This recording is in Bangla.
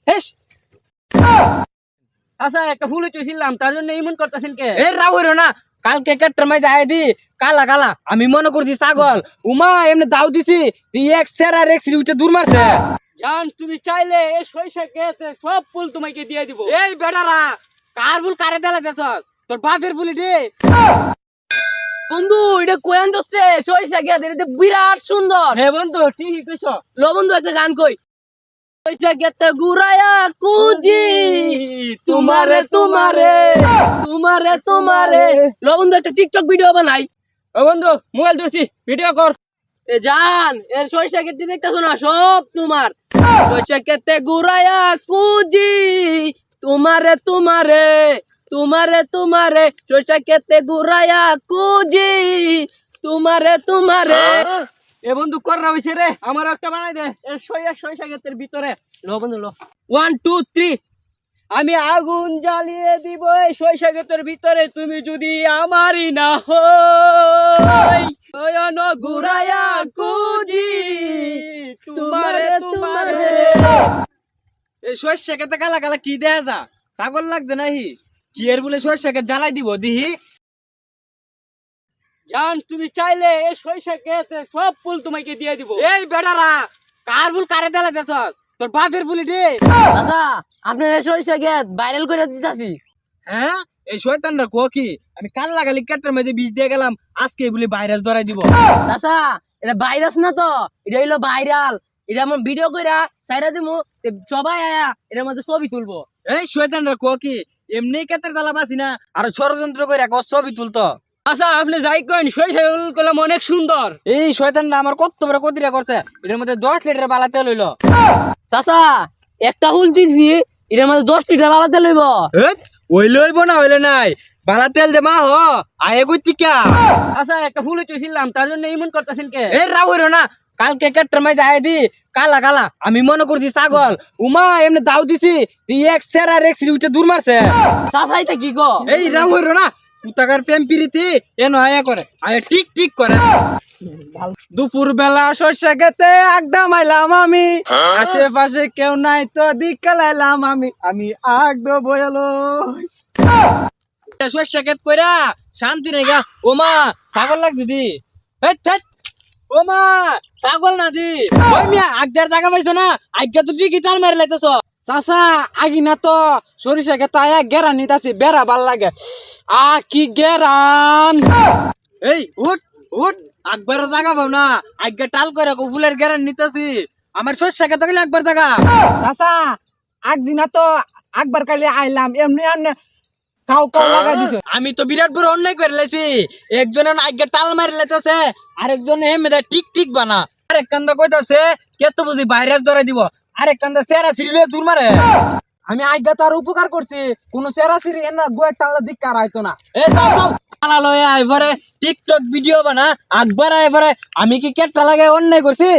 হেস আচ্ছা একটা ফুল চুইছিলাম তার জন্য ইমন করতেছেন কে? এই রাগ হইরো না, কালকে কেট্টার মাঝে আয় দি কালা কালা আমি মনে করছি ছাগল। উমা এমনি দাও দিছি তুই এক সের আর এক উঠে দূর মারছে। জান তুমি চাইলে এই সরিষা খেতে সব ফুল তোমাকে দিয়ে দিব। এই বেটারা কার ফুল কারে দেলা দেছস? তোর বাপের ফুলি দে। বন্ধু এটা কোয়ান দোস্তে সরিষা খেত এটা বিরাট সুন্দর। হ্যাঁ বন্ধু ঠিকই কইছো। লো বন্ধু একটা গান কই, সরিষা খেতে গুড়ায়া কুজি তোমারে তোমারে তোমারে তোমারে। লো বন্ধু একটা টিকটক ভিডিও বানাই। ও বন্ধু মোবাইল ধরছি ভিডিও কর। এ জান এর সরিষা খেতে দেখতেছো না সব তোমার। সরিষা খেতে গুড়ায়া কুজি তোমারে তোমারে তোমারে তোমারে সরিষা খেতে গুড়ায়া কুজি তোমারে তোমারে। এ বন্ধু কররা হইছে রে, আমার একটা বানাই দে এই সরিষা ক্ষেতের ভিতরে। লো বন্ধু লো 1 2 3। আমি আগুন জ্বালিয়ে দিব এই সরিষা ক্ষেতের ভিতরে, তুমি যদি আমারই না হই নয়ন ঘুরায়া কুজি তোমারে তোমারে। এই শস্য খেতে কালা কালা কি দেয়া যা? ছাগল লাগছে নাহি? কি এর বলে শস্য খেতে জ্বালাই দিব দিহি? জান তুমি চাইলে এই সরিষা ক্ষেতে সব ফুল তোমাকে দিয়ে দিব। এই বেটারা কার ফুল কারে দেলা দেছস? তোর বাপের ফুলি দে। আচ্ছা আপনার সরিষা খেত ভাইরাল করে দিতাছি। হ্যাঁ এই শয়তানরা কো কি আমি কাল লাগালি কেট্টার মাঝে বিষ দিয়ে গেলাম, আজকে বলি ভাইরাস ধরাই দিব। আচ্ছা এটা ভাইরাস না তো, এটা হইলো ভাইরাল। এটা আমার ভিডিও কইরা চাইরা দিমু, সবাই আয়া এটার মধ্যে ছবি তুলবো। এই শয়তানরা কো কি এমনি কেটের জ্বালা বাসি না আর ষড়যন্ত্র করে ছবি তুলতো। আচ্ছা আপনি যাই কইন সরিষা কলম অনেক সুন্দর। এই শয়তানরা আমার কত বড় কতিরা করছে, এটার মধ্যে 10 লিটার বালা তেল হইলো। চাচা একটা হুল চিনছি, এটার মধ্যে 10 লিটার বাবা তেল হইব। ওই লইব না হইলে নাই বালা তেল যে মা হ আয়ে কইতি কা। আচ্ছা একটা ফুল চুইছিলাম তার জন্য ইমন করতেছেন কে? এই রাগ হইরো না, কালকে কেট্টার মাঝে আয় দি কালা কালা আমি মনে করছি ছাগল। উমা এমনি দাও দিছি তুই এক সের আর এক উঠে দূর মারছে। চাচা এটা কি গো? এই রাগ হইরো না, কুতাকার প্রেম প্রীতি এন আয়া করে আয়া টিক টিক করে। দুপুর বেলা সর্ষে খেতে আড্ডা মাইলাম আমি, আশেপাশে কেউ নাই তো দিক কালাইলাম আমি, আমি আগদো বয়ালো সর্ষে খেত কইরা শান্তি নেই গা। ওমা ছাগল লাগ দিদি, ওমা ছাগল না দি ওই মিয়া আগদার জায়গা পাইছো না, আজ্ঞা তো ঠিকই তাল মারি লাইতেছ। চাচা আগি না তো সরিষা ক্ষেত আয়া গেরান নিতাছি বেড়া ভাল লাগে। কি গেরান। এই উঠ উঠ আকবরের জায়গা পাও না, আজ্ঞা টাল করে ফুলের গেরান নিতেছি আমার সর্ষে খেতে গেলে একবার জায়গা। চাচা আগজি না তো একবার কালে আইলাম এমনি আনে কাউ কাউ লাগাই দিছে। আমি তো বিরাট বড় অন্যায় করে লাইছি, একজন আজ্ঞা টাল মারি লাইতেছে আরেকজন হেমেদা টিক টিক বানা, আরেক কান্দা কইতাছে কেত বুঝি ভাইরাস ধরে দিব, আরেক কান্দা সেরা সিরিলে দূর মারে। আমি আজ্ঞা তো আর উপকার করছি, কোন সেরাসিরি এনা গোয়ের টালা দিককার আইতো না। এ যাও যাও পালা লয়ে আইবারে টিকটক ভিডিও বানা আকবার আইবারে আমি কি কেটটা লাগে অন্যায় করছি?